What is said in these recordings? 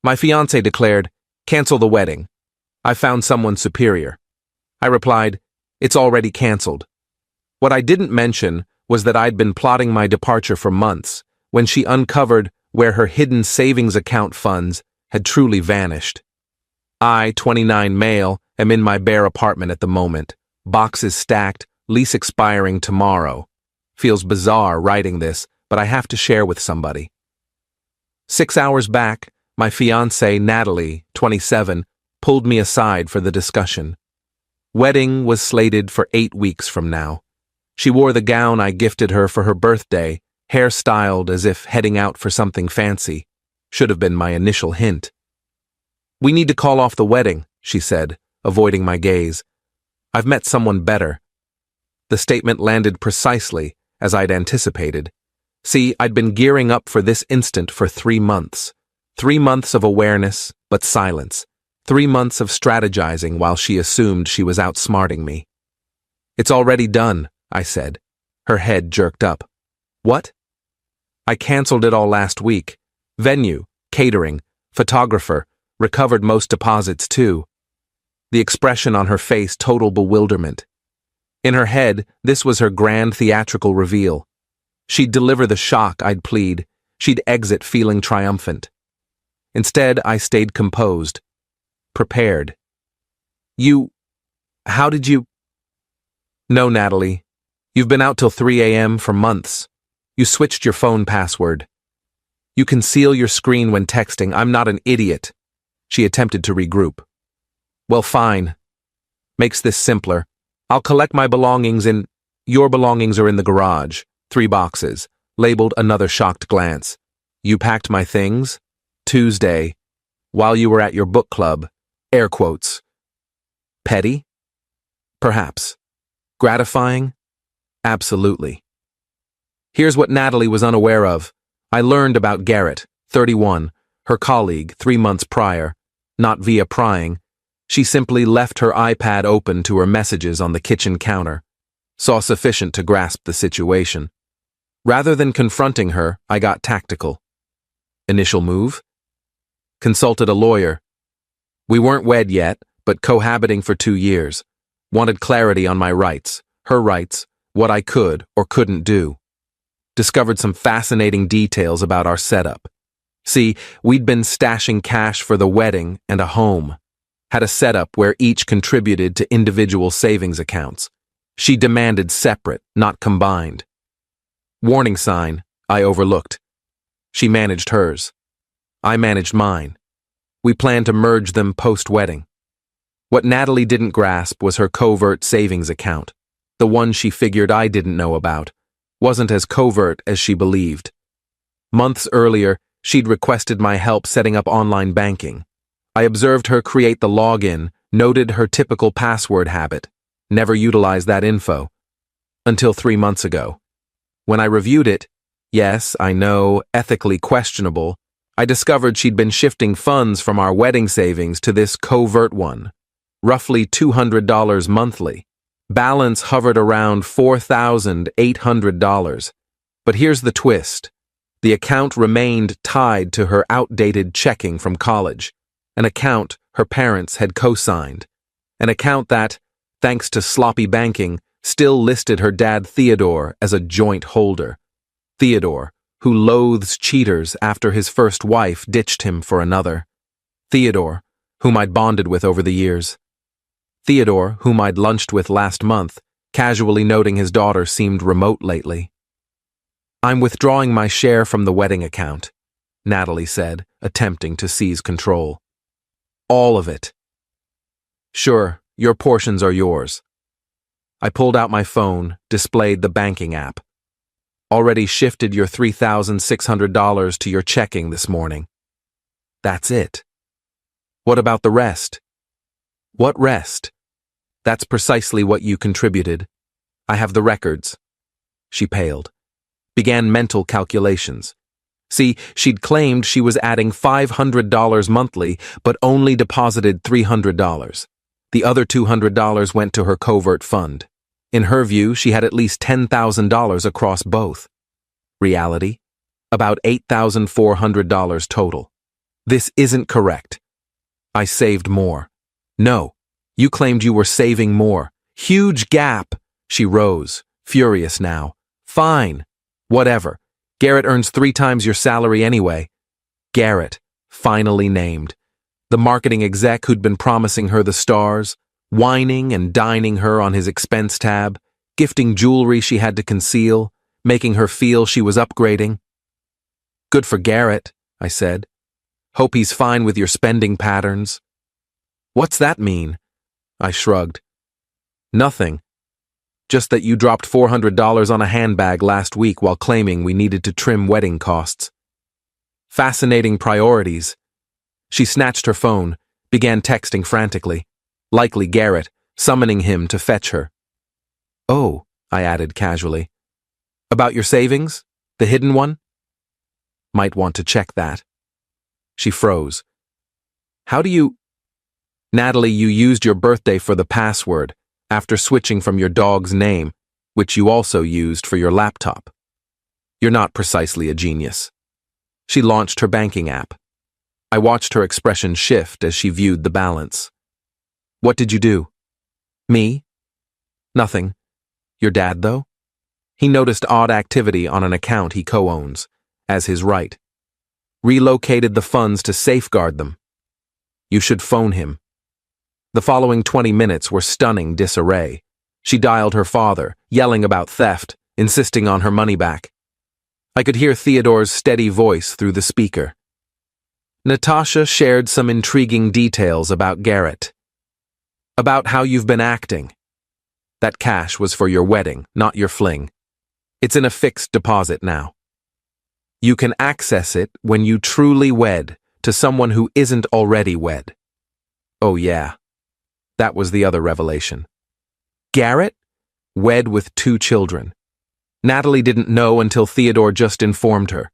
My fiancé declared, "Cancel the wedding. I found someone superior." I replied, "It's already canceled." What I didn't mention was that I'd been plotting my departure for months when she uncovered where her hidden savings account funds had truly vanished. I, 29 male, am in my bare apartment at the moment, boxes stacked, lease expiring tomorrow. Feels bizarre writing this, but I have to share with somebody. 6 hours back, my fiancée, Natalie, 27, pulled me aside for the discussion. Wedding was slated for 8 weeks from now. She wore the gown I gifted her for her birthday, hair-styled as if heading out for something fancy. Should have been my initial hint. "We need to call off the wedding," she said, avoiding my gaze. "I've met someone better." The statement landed precisely as I'd anticipated. See, I'd been gearing up for this instant for 3 months. 3 months of awareness, but silence. 3 months of strategizing while she assumed she was outsmarting me. "It's already done," I said. Her head jerked up. "What?" "I canceled it all last week. Venue, catering, photographer, recovered most deposits too." The expression on her face total bewilderment. In her head, this was her grand theatrical reveal. She'd deliver the shock I'd plead. She'd exit feeling triumphant. Instead, I stayed composed. Prepared. How did you? "No, Natalie. You've been out till 3 a.m. for months. You switched your phone password. You conceal your screen when texting. I'm not an idiot." She attempted to regroup. "Well, fine. Makes this simpler. I'll collect my belongings in... Your belongings are in the garage. 3 boxes. Labeled another shocked glance. You packed my things? Tuesday. While you were at your book club. Air quotes. Petty? Perhaps. Gratifying? Absolutely. Here's what Natalie was unaware of. I learned about Garrett, 31, her colleague 3 months prior, not via prying. She simply left her iPad open to her messages on the kitchen counter. Saw sufficient to grasp the situation. Rather than confronting her, I got tactical. Initial move? Consulted a lawyer. We weren't wed yet, but cohabiting for 2 years. Wanted clarity on my rights, her rights, what I could or couldn't do. Discovered some fascinating details about our setup. See, we'd been stashing cash for the wedding and a home. Had a setup where each contributed to individual savings accounts. She demanded separate, not combined. Warning sign, I overlooked. She managed hers. I managed mine. We planned to merge them post-wedding. What Natalie didn't grasp was her covert savings account. The one she figured I didn't know about. Wasn't as covert as she believed. Months earlier, she'd requested my help setting up online banking. I observed her create the login, noted her typical password habit. Never utilized that info. Until 3 months ago. When I reviewed it, yes, I know, ethically questionable, I discovered she'd been shifting funds from our wedding savings to this covert one. Roughly $200 monthly. Balance hovered around $4,800. But here's the twist. The account remained tied to her outdated checking from college. An account her parents had co-signed. An account that, thanks to sloppy banking, still listed her dad Theodore as a joint holder. Theodore, who loathes cheaters after his first wife ditched him for another. Theodore, whom I'd bonded with over the years. Theodore, whom I'd lunched with last month, casually noting his daughter seemed remote lately. I'm withdrawing my share from the wedding account, Natalie said, attempting to seize control. All of it. Sure, your portions are yours. I pulled out my phone, displayed the banking app. Already shifted your $3,600 to your checking this morning. That's it. What about the rest? What rest? That's precisely what you contributed. I have the records. She paled. Began mental calculations. See, she'd claimed she was adding $500 monthly, but only deposited $300. The other $200 went to her covert fund. In her view, she had at least $10,000 across both. Reality? About $8,400 total. This isn't correct. I saved more. No, you claimed you were saving more. Huge gap. She rose, furious now. Fine. Whatever. Garrett earns 3 times your salary anyway. Garrett, finally named. The marketing exec who'd been promising her the stars, whining and dining her on his expense tab, gifting jewelry she had to conceal, making her feel she was upgrading. Good for Garrett, I said. Hope he's fine with your spending patterns. What's that mean? I shrugged. Nothing. Just that you dropped $400 on a handbag last week while claiming we needed to trim wedding costs. Fascinating priorities. She snatched her phone, began texting frantically. Likely Garrett, summoning him to fetch her. Oh, I added casually. About your savings? The hidden one? Might want to check that. She froze. How do you... Natalie, you used your birthday for the password after switching from your dog's name, which you also used for your laptop. You're not precisely a genius. She launched her banking app. I watched her expression shift as she viewed the balance. What did you do? Me? Nothing. Your dad, though? He noticed odd activity on an account he co-owns, as his right. Relocated the funds to safeguard them. You should phone him. The following 20 minutes were stunning disarray. She dialed her father, yelling about theft, insisting on her money back. I could hear Theodore's steady voice through the speaker. Natasha shared some intriguing details about Garrett. About how you've been acting. That cash was for your wedding, not your fling. It's in a fixed deposit now. You can access it when you truly wed to someone who isn't already wed. Oh yeah. That was the other revelation. Garrett? Wed with 2 children. Natalie didn't know until Theodore just informed her.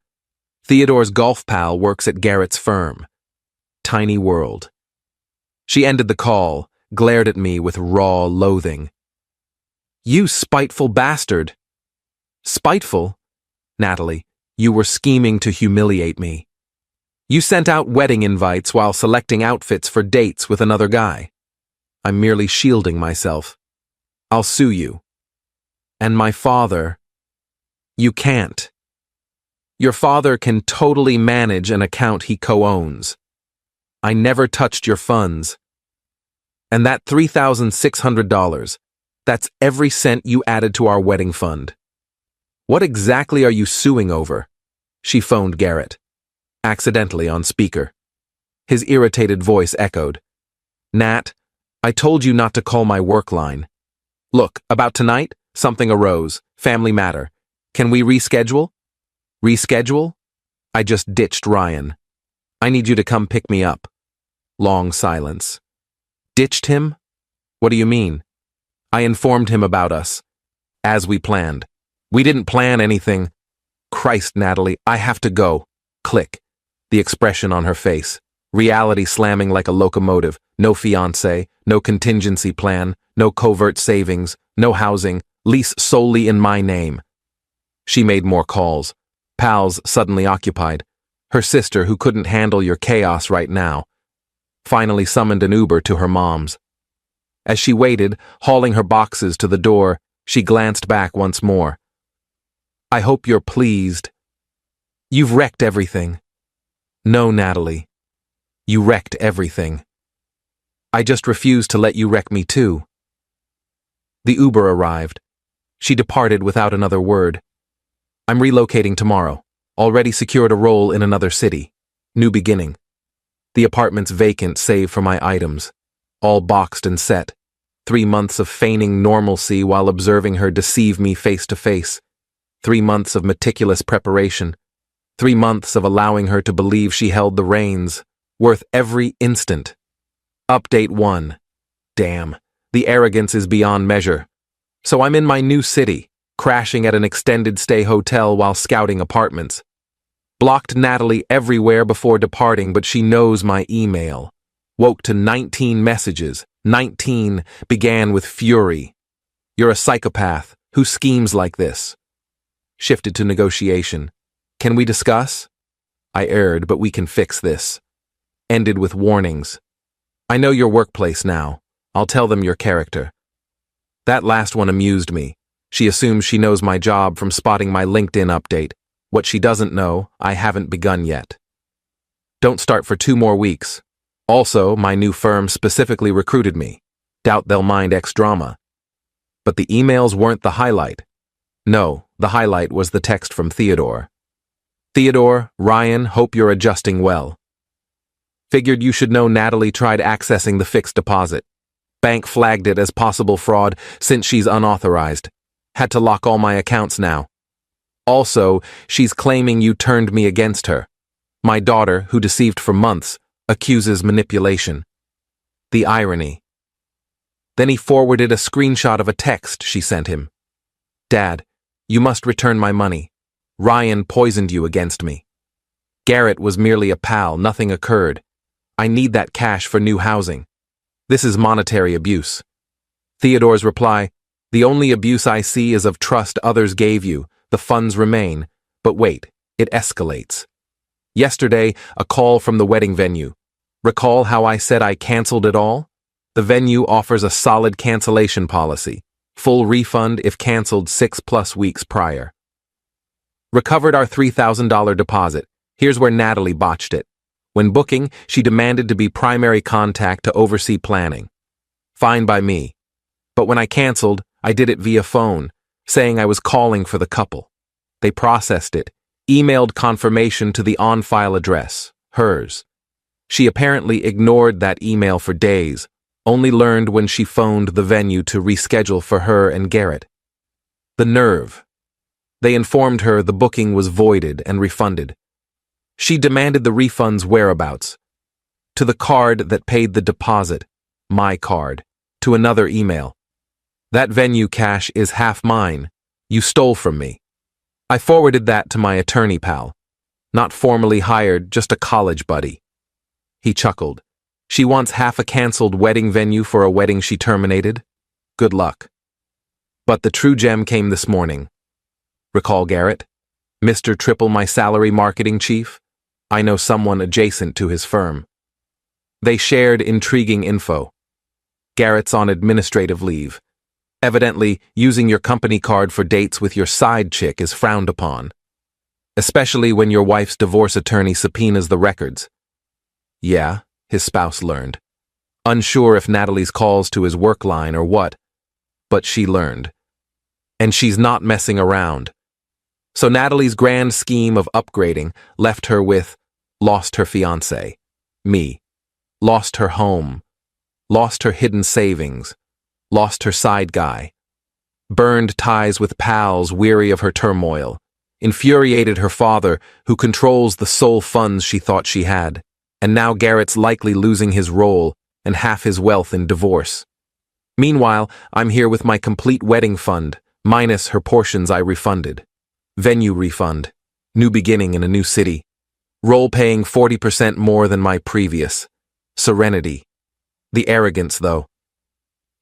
Theodore's golf pal works at Garrett's firm. Tiny world. She ended the call, glared at me with raw loathing. You spiteful bastard. Spiteful? Natalie, you were scheming to humiliate me. You sent out wedding invites while selecting outfits for dates with another guy. I'm merely shielding myself. I'll sue you. And my father... You can't. Your father can totally manage an account he co-owns. I never touched your funds. And that $3,600, that's every cent you added to our wedding fund. What exactly are you suing over? She phoned Garrett, accidentally on speaker. His irritated voice echoed. Nat, I told you not to call my work line. Look, about tonight, something arose. Family matter. Can we reschedule? Reschedule? I just ditched Ryan. I need you to come pick me up. Long silence. Ditched him? What do you mean? I informed him about us. As we planned. We didn't plan anything. Christ, Natalie, I have to go. Click. The expression on her face. Reality slamming like a locomotive. No fiancé, no contingency plan, no covert savings, no housing, lease solely in my name. She made more calls. Pals suddenly occupied. Her sister, who couldn't handle your chaos right now, finally summoned an Uber to her mom's. As she waited, hauling her boxes to the door, she glanced back once more. I hope you're pleased. You've wrecked everything. No, Natalie. You wrecked everything. I just refuse to let you wreck me too. The Uber arrived. She departed without another word. I'm relocating tomorrow. Already secured a role in another city. New beginning. The apartment's vacant save for my items. All boxed and set. 3 months of feigning normalcy while observing her deceive me face to face. 3 months of meticulous preparation. 3 months of allowing her to believe she held the reins, worth every instant. Update 1. Damn, the arrogance is beyond measure. So I'm in my new city, crashing at an extended stay hotel while scouting apartments. Blocked Natalie everywhere before departing, but she knows my email. Woke to 19 messages. 19 began with fury. You're a psychopath who schemes like this. Shifted to negotiation. Can we discuss? I erred, but we can fix this. ended with warnings. I know your workplace now. I'll tell them your character. That last one amused me. She assumes she knows my job from spotting my LinkedIn update. What she doesn't know, I haven't begun yet. Don't start for 2 more weeks. Also, my new firm specifically recruited me. Doubt they'll mind X-drama. But the emails weren't the highlight. No, the highlight was the text from Theodore. Theodore, Ryan, hope you're adjusting well. Figured you should know Natalie tried accessing the fixed deposit. Bank flagged it as possible fraud since she's unauthorized. Had to lock all my accounts now. Also, she's claiming you turned me against her. My daughter, who deceived for months, accuses manipulation. The irony. Then he forwarded a screenshot of a text she sent him. Dad, you must return my money. Ryan poisoned you against me. Garrett was merely a pal, nothing occurred. I need that cash for new housing. This is monetary abuse. Theodore's reply, the only abuse I see is of trust others gave you. The funds remain. But wait, it escalates. Yesterday, a call from the wedding venue. Recall how I said I canceled it all? The venue offers a solid cancellation policy. Full refund if canceled 6+ weeks prior. Recovered our $3,000 deposit. Here's where Natalie botched it. When booking, she demanded to be primary contact to oversee planning. Fine by me. But when I canceled, I did it via phone, saying I was calling for the couple. They processed it, emailed confirmation to the on-file address, hers. She apparently ignored that email for days, only learned when she phoned the venue to reschedule for her and Garrett. The nerve. They informed her the booking was voided and refunded. She demanded the refund's whereabouts. To the card that paid the deposit, my card, to another email. That venue cash is half mine. You stole from me. I forwarded that to my attorney pal. Not formally hired, just a college buddy. He chuckled. She wants half a canceled wedding venue for a wedding she terminated? Good luck. But the true gem came this morning. Recall Garrett? Mr. Triple my salary marketing chief? I know someone adjacent to his firm. They shared intriguing info. Garrett's on administrative leave. Evidently, using your company card for dates with your side chick is frowned upon. Especially when your wife's divorce attorney subpoenas the records. Yeah, his spouse learned. Unsure if Natalie's calls to his work line or what, but she learned. And she's not messing around. So Natalie's grand scheme of upgrading left her with lost her fiancé, me, lost her home, lost her hidden savings, lost her side guy, burned ties with pals weary of her turmoil, infuriated her father who controls the sole funds she thought she had, and now Garrett's likely losing his role and half his wealth in divorce. Meanwhile, I'm here with my complete wedding fund, minus her portions I refunded. Venue refund, new beginning in a new city, role paying 40% more than my previous. Serenity. The arrogance, though.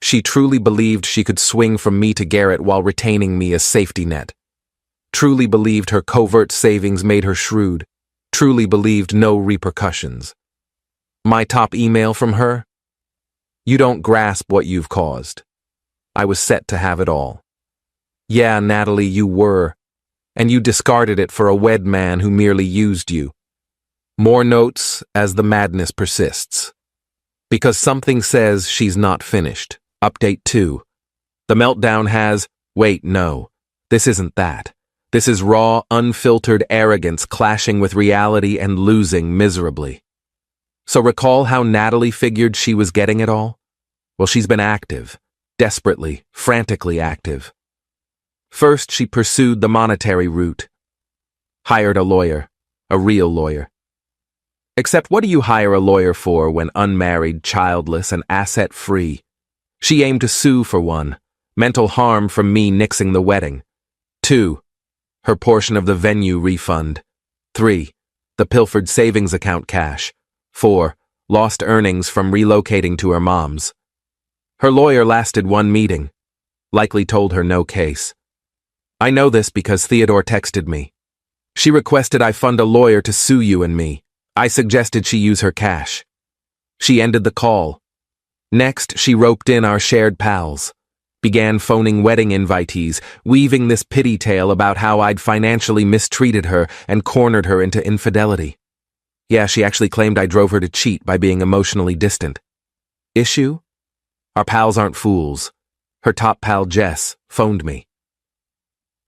She truly believed she could swing from me to Garrett while retaining me as safety net. Truly believed her covert savings made her shrewd. Truly believed no repercussions. My top email from her? You don't grasp what you've caused. I was set to have it all. Yeah, Natalie, you were. And you discarded it for a wed man who merely used you. More notes as the madness persists. Because something says she's not finished. Update 2. The meltdown has, wait, no. This isn't that. This is raw, unfiltered arrogance clashing with reality and losing miserably. So recall how Natalie figured she was getting it all? Well, she's been active. Desperately, frantically active. First, she pursued the monetary route. Hired a lawyer. A real lawyer. Except what do you hire a lawyer for when unmarried, childless, and asset-free? She aimed to sue for one. Mental harm from me nixing the wedding. 2. Her portion of the venue refund. 3. The pilfered savings account cash. 4. Lost earnings from relocating to her mom's. Her lawyer lasted 1 meeting. Likely told her no case. I know this because Theodore texted me. She requested I fund a lawyer to sue you and me. I suggested she use her cash. She ended the call. Next, she roped in our shared pals, began phoning wedding invitees, weaving this pity tale about how I'd financially mistreated her and cornered her into infidelity. Yeah, she actually claimed I drove her to cheat by being emotionally distant. Issue? Our pals aren't fools. Her top pal, Jess, phoned me.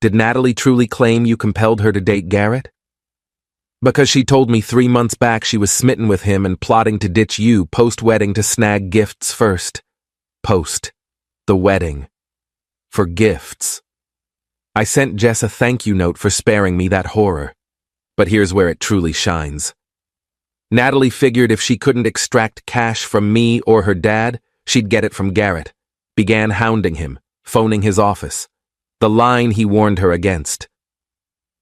Did Natalie truly claim you compelled her to date Garrett? Because she told me 3 months back she was smitten with him and plotting to ditch you post-wedding to snag gifts first. Post. The wedding. For gifts. I sent Jess a thank you note for sparing me that horror. But here's where it truly shines. Natalie figured if she couldn't extract cash from me or her dad, she'd get it from Garrett. Began hounding him, phoning his office. The line he warned her against.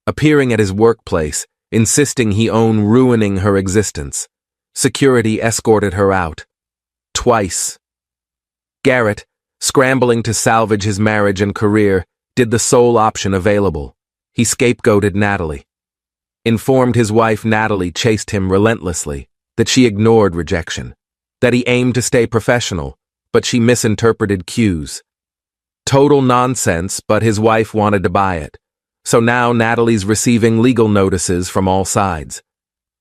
Appearing at his workplace, insisting he own ruining her existence. Security escorted her out. Twice. Garrett, scrambling to salvage his marriage and career, did the sole option available. He scapegoated Natalie. Informed his wife Natalie chased him relentlessly, that she ignored rejection, that he aimed to stay professional, but she misinterpreted cues. Total nonsense, but his wife wanted to buy it. So now Natalie's receiving legal notices from all sides.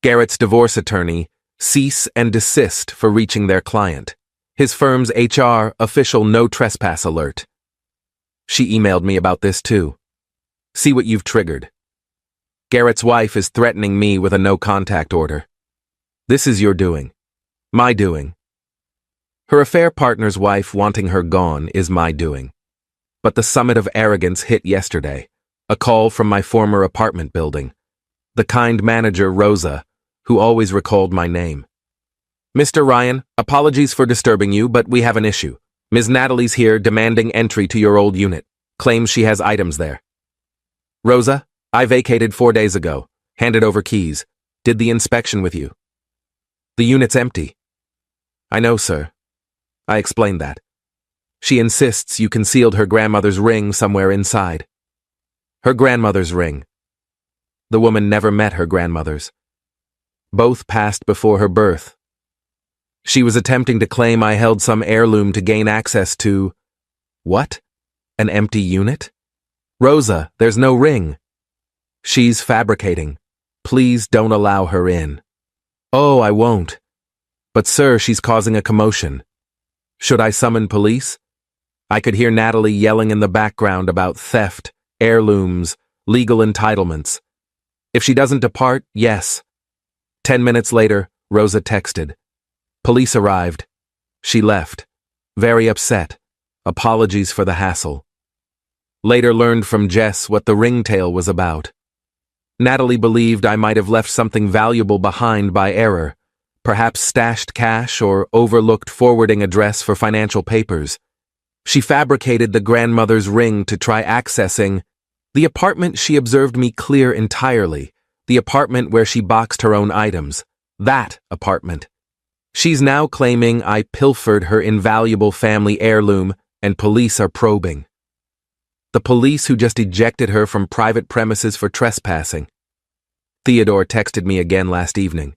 Garrett's divorce attorney, cease and desist for reaching their client. His firm's HR official no trespass alert. She emailed me about this too. See what you've triggered. Garrett's wife is threatening me with a no contact order. This is your doing. My doing. Her affair partner's wife wanting her gone is my doing. But the summit of arrogance hit yesterday. A call from my former apartment building. The kind manager, Rosa, who always recalled my name. Mr. Ryan, apologies for disturbing you, but we have an issue. Ms. Natalie's here demanding entry to your old unit. Claims she has items there. Rosa, I vacated 4 days ago. Handed over keys. Did the inspection with you. The unit's empty. I know, sir. I explained that. She insists you concealed her grandmother's ring somewhere inside. Her grandmother's ring. The woman never met her grandmother's. Both passed before her birth. She was attempting to claim I held some heirloom to gain access to... What? An empty unit? Rosa, there's no ring. She's fabricating. Please don't allow her in. Oh, I won't. But sir, she's causing a commotion. Should I summon police? I could hear Natalie yelling in the background about theft, heirlooms, legal entitlements. If she doesn't depart, yes. 10 minutes later, Rosa texted. Police arrived. She left. Very upset. Apologies for the hassle. Later learned from Jess what the ring tale was about. Natalie believed I might have left something valuable behind by error, perhaps stashed cash or overlooked forwarding address for financial papers. She fabricated the grandmother's ring to try accessing the apartment she observed me clear entirely, the apartment where she boxed her own items, that apartment. She's now claiming I pilfered her invaluable family heirloom and police are probing. The police who just ejected her from private premises for trespassing. Theodore texted me again last evening.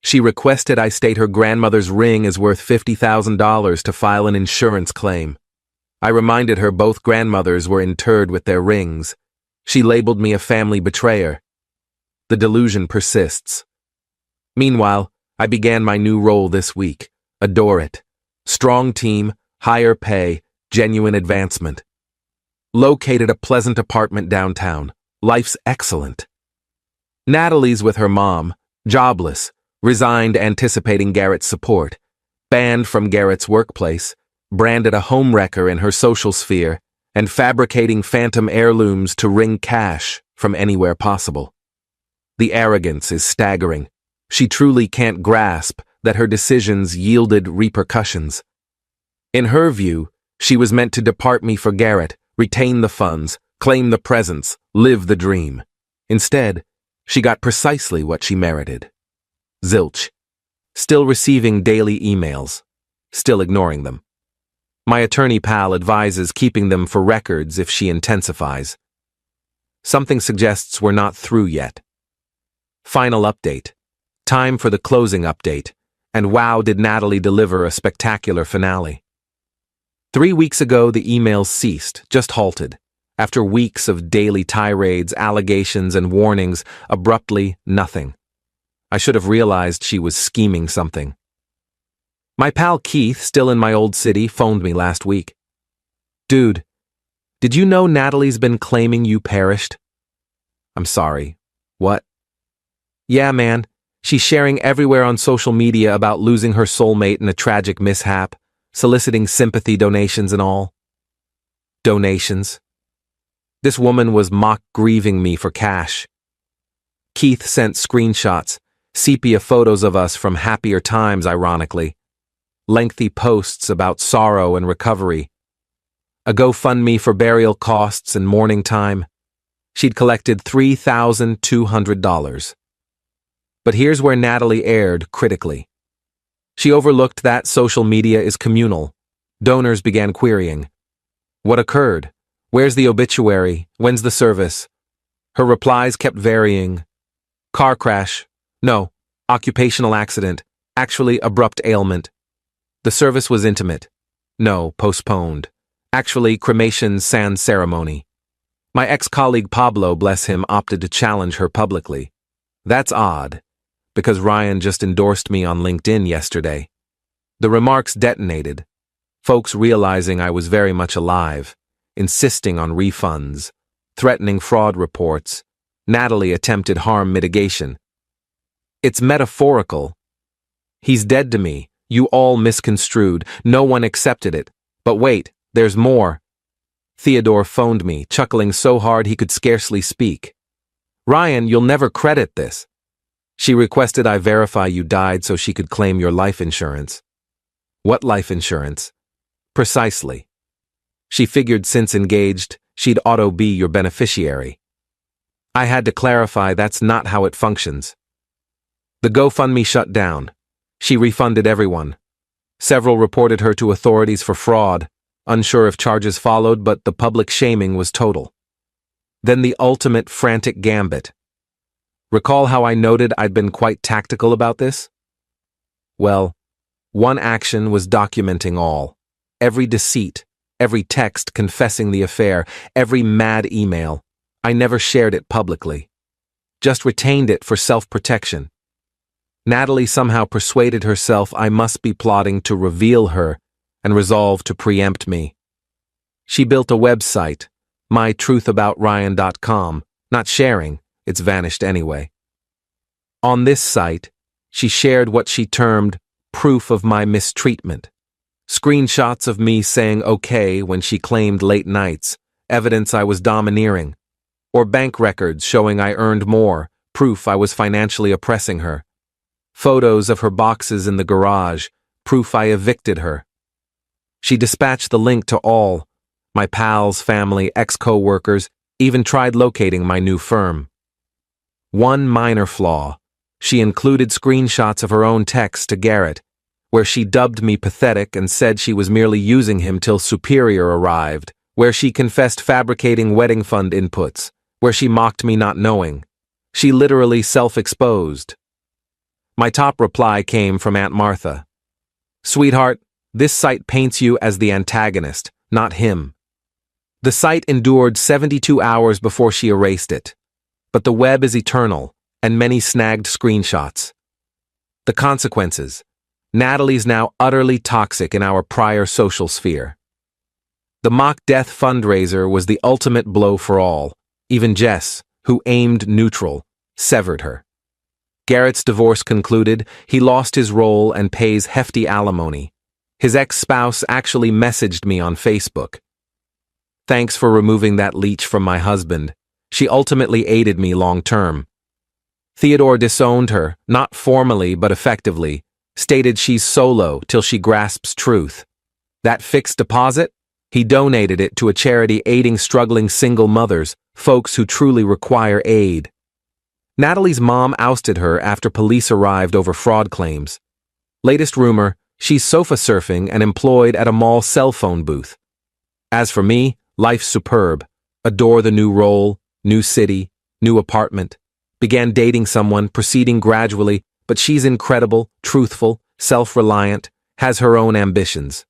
She requested I state her grandmother's ring is worth $50,000 to file an insurance claim. I reminded her both grandmothers were interred with their rings. She labeled me a family betrayer. The delusion persists. Meanwhile, I began my new role this week. Adore it. Strong team, higher pay, genuine advancement. Located a pleasant apartment downtown. Life's excellent. Natalie's with her mom, jobless, resigned anticipating Garrett's support, banned from Garrett's workplace, branded a homewrecker in her social sphere, and fabricating phantom heirlooms to wring cash from anywhere possible. The arrogance is staggering. She truly can't grasp that her decisions yielded repercussions. In her view, she was meant to depart me for Garrett, retain the funds, claim the presents, live the dream. Instead, she got precisely what she merited. Zilch. Still receiving daily emails. Still ignoring them. My attorney pal advises keeping them for records if she intensifies. Something suggests we're not through yet. Final update. Time for the closing update. And wow, did Natalie deliver a spectacular finale. 3 weeks ago, the emails ceased, just halted. After weeks of daily tirades, allegations, and warnings, abruptly, nothing. I should have realized she was scheming something. My pal Keith, still in my old city, phoned me last week. Dude, did you know Natalie's been claiming you perished? I'm sorry. What? Yeah, man. She's sharing everywhere on social media about losing her soulmate in a tragic mishap, soliciting sympathy donations and all. Donations? This woman was mock-grieving me for cash. Keith sent screenshots, sepia photos of us from happier times, ironically. Lengthy posts about sorrow and recovery. A GoFundMe for burial costs and mourning time. She'd collected $3,200. But here's where Natalie erred critically. She overlooked that social media is communal. Donors began querying. What occurred? Where's the obituary? When's the service? Her replies kept varying. Car crash. No. Occupational accident. Actually, abrupt ailment. The service was intimate. No, postponed. Actually, cremation sans ceremony. My ex-colleague Pablo, bless him, opted to challenge her publicly. That's odd, because Ryan just endorsed me on LinkedIn yesterday. The remarks detonated, folks realizing I was very much alive, insisting on refunds, threatening fraud reports. Natalie attempted harm mitigation. It's metaphorical. He's dead to me. You all misconstrued. No one accepted it. But wait, there's more. Theodore phoned me, chuckling so hard he could scarcely speak. Ryan, you'll never credit this. She requested I verify you died so she could claim your life insurance. What life insurance? Precisely. She figured since engaged, she'd auto-be your beneficiary. I had to clarify that's not how it functions. The GoFundMe shut down. She refunded everyone. Several reported her to authorities for fraud, unsure if charges followed, but the public shaming was total. Then the ultimate frantic gambit. Recall how I noted I'd been quite tactical about this? Well, one action was documenting all. Every deceit, every text confessing the affair, every mad email. I never shared it publicly. Just retained it for self-protection. Natalie somehow persuaded herself I must be plotting to reveal her and resolved to preempt me. She built a website, mytruthaboutryan.com, not sharing, it's vanished anyway. On this site, she shared what she termed proof of my mistreatment. Screenshots of me saying okay when she claimed late nights, evidence I was domineering. Or bank records showing I earned more, proof I was financially oppressing her. Photos of her boxes in the garage, proof I evicted her. She dispatched the link to all, my pals, family, ex-co-workers, even tried locating my new firm. One minor flaw. She included screenshots of her own texts to Garrett, where she dubbed me pathetic and said she was merely using him till Superior arrived, where she confessed fabricating wedding fund inputs, where she mocked me not knowing. She literally self-exposed. My top reply came from Aunt Martha. Sweetheart, this site paints you as the antagonist, not him. The site endured 72 hours before she erased it. But the web is eternal, and many snagged screenshots. The consequences. Natalie's now utterly toxic in our prior social sphere. The mock death fundraiser was the ultimate blow for all. Even Jess, who aimed neutral, severed her. Garrett's divorce concluded, he lost his role and pays hefty alimony. His ex-spouse actually messaged me on Facebook. Thanks for removing that leech from my husband. She ultimately aided me long-term. Theodore disowned her, not formally but effectively, stated she's solo till she grasps truth. That fixed deposit? He donated it to a charity aiding struggling single mothers, folks who truly require aid. Natalie's mom ousted her after police arrived over fraud claims. Latest rumor, she's sofa surfing and employed at a mall cell phone booth. As for me, life's superb. Adore the new role, new city, new apartment. Began dating someone, proceeding gradually, but she's incredible, truthful, self-reliant, has her own ambitions.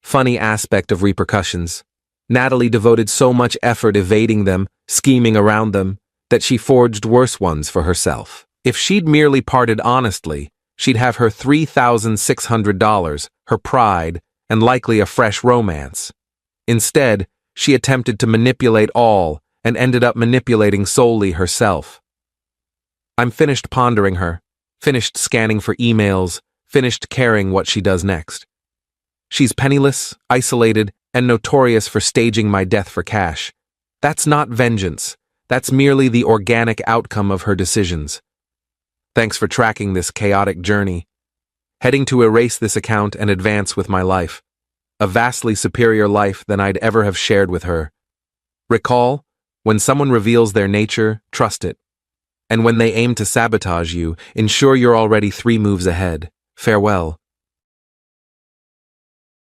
Funny aspect of repercussions. Natalie devoted so much effort evading them, scheming around them, that she forged worse ones for herself. If she'd merely parted honestly, she'd have her $3,600, her pride, and likely a fresh romance. Instead, she attempted to manipulate all and ended up manipulating solely herself. I'm finished pondering her, finished scanning for emails, finished caring what she does next. She's penniless, isolated, and notorious for staging my death for cash. That's not vengeance. That's merely the organic outcome of her decisions. Thanks for tracking this chaotic journey. Heading to erase this account and advance with my life. A vastly superior life than I'd ever have shared with her. Recall, when someone reveals their nature, trust it. And when they aim to sabotage you, ensure you're already 3 moves ahead. Farewell.